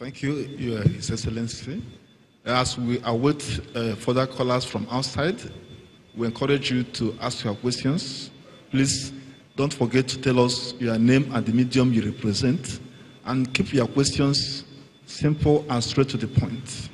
Thank you, His Excellency. As we await further callers from outside, we encourage you to ask your questions. Please don't forget to tell us your name and the medium you represent, and keep your questions simple and straight to the point.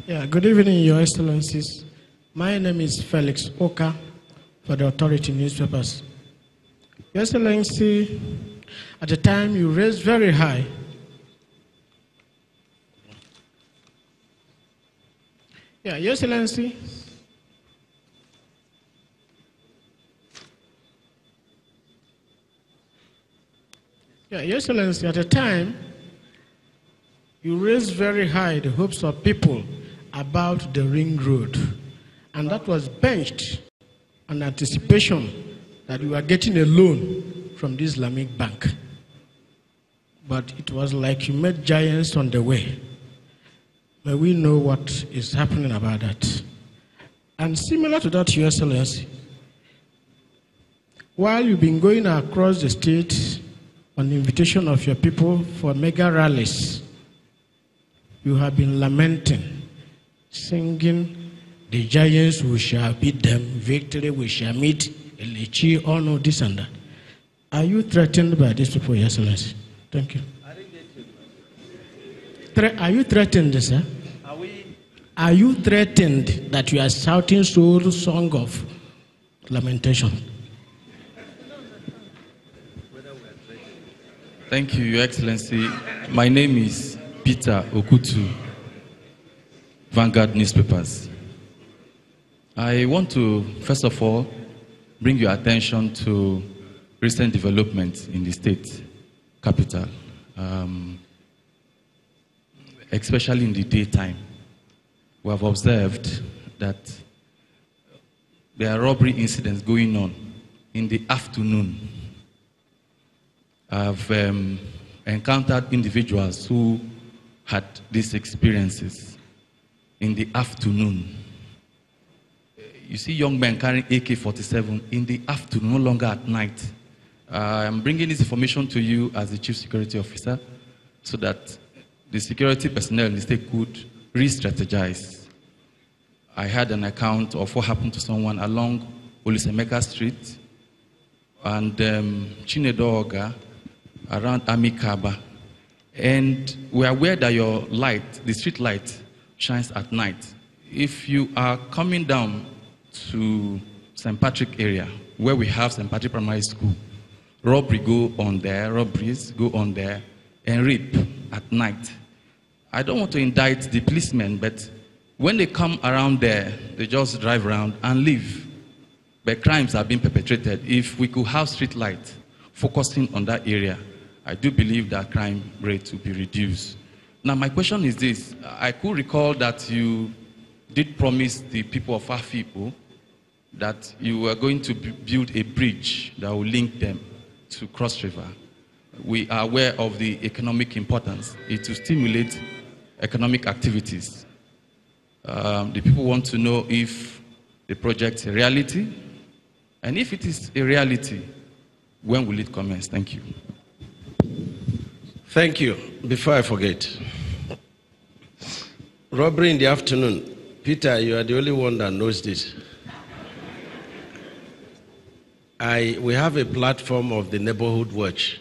Yeah, good evening, Your Excellencies. My name is Felix Oka for the Authority Newspapers. Your Excellency, at the time you raised very high Your Excellency. Your Excellency, at the time you raised very high the hopes of people about the ring road, and that was benched on anticipation that we were getting a loan from the Islamic Bank. But it was like you met giants on the way. May we know what is happening about that. And similar to that, Your Excellency, while you've been going across the state on the invitation of your people for mega rallies, you have been lamenting, singing, the giants we shall beat them, victory we shall meet, Elechi, all know this and that. Are you threatened by these people, Your Excellency? Thank you. Are you threatened, sir? Are you threatened that you are shouting soul song of lamentation? Thank you, Your Excellency. My name is Peter Okutu, Vanguard Newspapers. I want to, first of all, bring your attention to recent developments in the state capital, especially in the daytime. We have observed that there are robbery incidents going on in the afternoon. I've encountered individuals who had these experiences in the afternoon. You see young men carrying AK-47 in the afternoon, no longer at night. I'm bringing this information to you as the Chief Security Officer so that the security personnel in the state could re-strategize. I had an account of what happened to someone along Olusemeka Street and Chinedo Oga around Amikaba. And we are aware that your light, the street light, shines at night. If you are coming down to St. Patrick area, where we have St. Patrick Primary School, robberies go on there, and rape at night. I don't want to indict the policemen, but when they come around there, they just drive around and leave. But crimes are being perpetrated. If we could have street light focusing on that area, I do believe that crime rate will be reduced. Now, my question is this. I could recall that you did promise the people of Afipo that you were going to build a bridge that will link them to Cross River. We are aware of the economic importance. It will stimulate economic activities. The people want to know if the project is a reality, and if it is a reality, when will it commence? Thank you. Thank you. Before I forget, robbery in the afternoon. Peter, you are the only one that knows this. We have a platform of the Neighborhood Watch.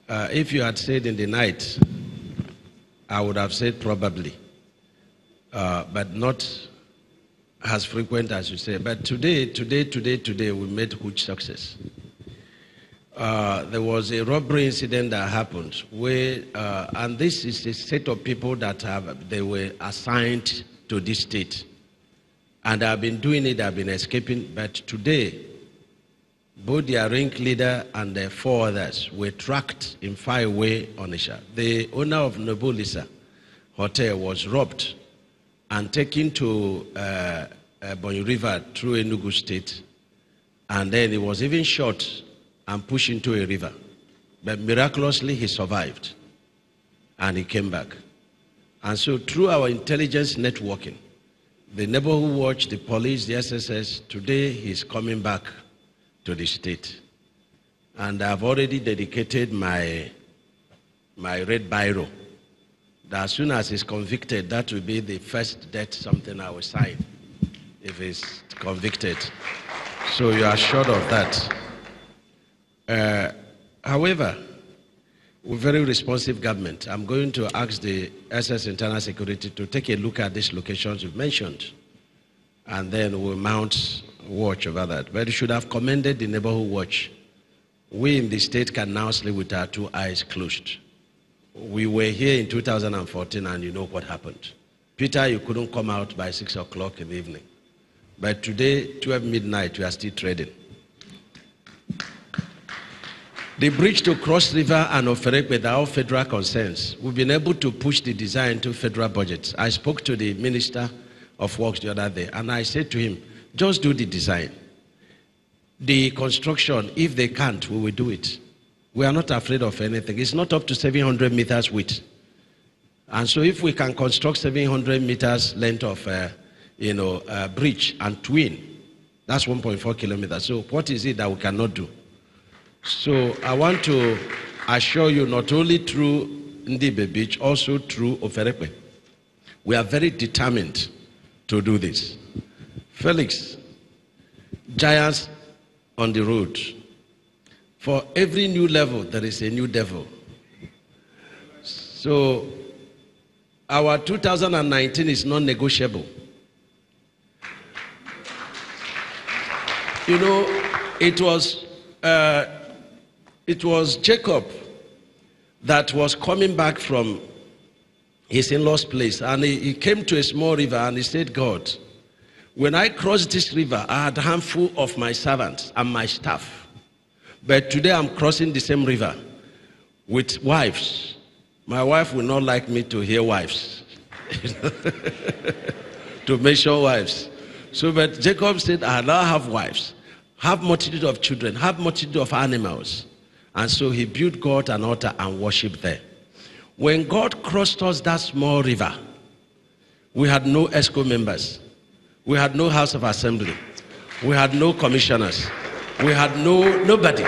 If you had said in the night, I would have said probably, but not as frequent as you say. But today, we made huge success. There was a robbery incident that happened where, and this is a set of people that they were assigned to this state. And I've been doing it, I've been escaping, but today, both their rank leader and the 4 others were tracked in Fireway, Onitsha. The owner of Nobolisa Hotel was robbed and taken to Ebonyi River through Enugu State, and then he was even shot and pushed into a river. But miraculously, he survived. And he came back. And so through our intelligence networking, the neighborhood watch, the police, the SSS, today he's coming back to the state. And I've already dedicated my red biro. That as soon as he's convicted, that will be the first death something I will sign if he's convicted. So you are sure of that. However, we're very responsive government. I'm going to ask the SS Internal Security to take a look at these locations you've mentioned, and then we'll mount watch over that. But you should have commended the neighborhood watch. We in the state can now sleep with our 2 eyes closed. We were here in 2014, and you know what happened. Peter, you couldn't come out by 6 o'clock in the evening. But today, 12 midnight, we are still trading. The bridge to Cross River and Oferekwe, are all federal concerns. We've been able to push the design to federal budgets. I spoke to the Minister of Works the other day, and I said to him, just do the design. The construction, if they can't, we will do it. We are not afraid of anything. It's not up to 700 meters width. And so if we can construct 700 meters length of bridge and twin, that's 1.4 kilometers. So what is it that we cannot do? So I want to assure you, not only through Ndibe Beach, also through Oferekwe, we are very determined to do this. Felix, giants on the road. For every new level, there is a new devil. So our 2019 is non-negotiable. You know, it was Jacob that was coming back from his in-law's place, and he came to a small river, and he said, God, when I crossed this river, I had a handful of my servants and my staff. But today I'm crossing the same river with wives. My wife will not like me to hear wives, to mention wives. So, but Jacob said, I now have wives, have multitude of children, have multitude of animals. And so he built God an altar and worshiped there. When God crossed us that small river, we had no ESCO members. We had no House of Assembly. We had no commissioners. We had nobody.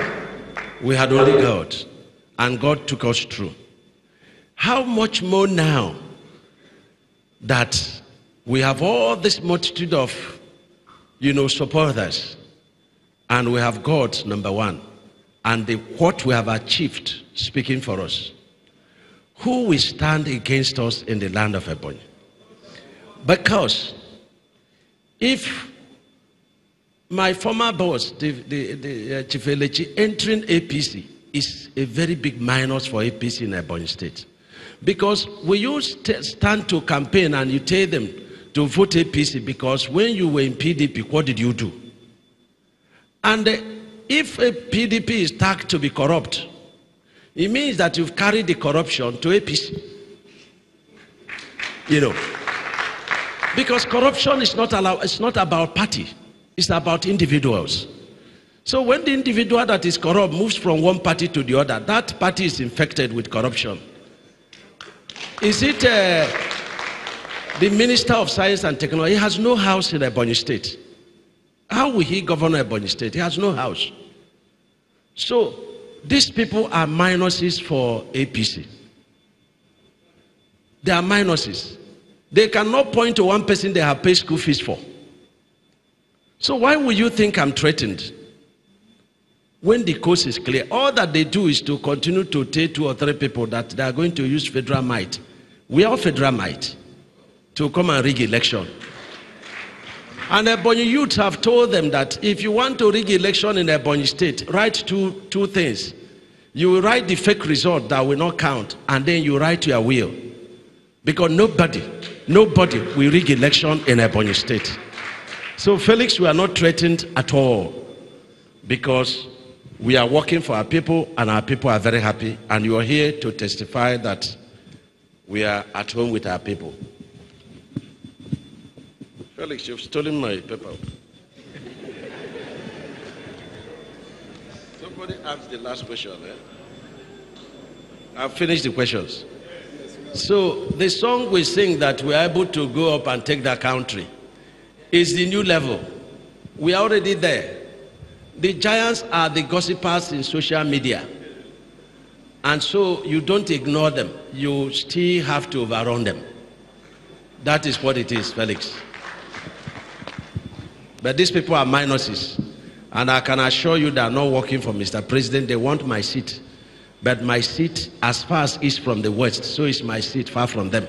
We had only God. And God took us through. How much more now that we have all this multitude of, supporters, and we have God, number one, and what we have achieved speaking for us. Who will stand against us in the land of Ebonyi? Because if my former boss, the Chief Elechi, entering APC is a very big minus for APC in Ebonyi State. Because when you stand to campaign and you tell them to vote APC, because when you were in PDP, what did you do? And if a PDP is tagged to be corrupt, it means that you've carried the corruption to APC. Because corruption is not allowed, it's not about party, it's about individuals. So when the individual that is corrupt moves from one party to the other, that party is infected with corruption. Is it the Minister of Science and Technology? He has no house in Ebonyi State. How will he govern Ebonyi State? He has no house. So these people are minuses for APC. They are minuses. They cannot point to one person they have paid school fees for. So why would you think I'm threatened? When the coast is clear, all that they do is to continue to tell 2 or 3 people that they are going to use federal might. We are federal might to come and rig election. And Ebonyi youths have told them that if you want to rig election in Ebonyi State, write two things. You will write the fake result that will not count, and then you write your will. Because nobody will rig election in Ebonyi State. So Felix, we are not threatened at all, because we are working for our people, and our people are very happy, and you are here to testify that we are at home with our people. Felix, you've stolen my paper. Somebody asked the last question, eh? I've finished the questions. So the song we sing that we are able to go up and take the country is the new level. We are already there. The giants are the gossipers in social media. And so you don't ignore them. You still have to overrun them. That is what it is, Felix. But these people are minuses. And I can assure you they are not working for Mr. President. They want my seat. But my seat, as far as east from the west, so is my seat far from them.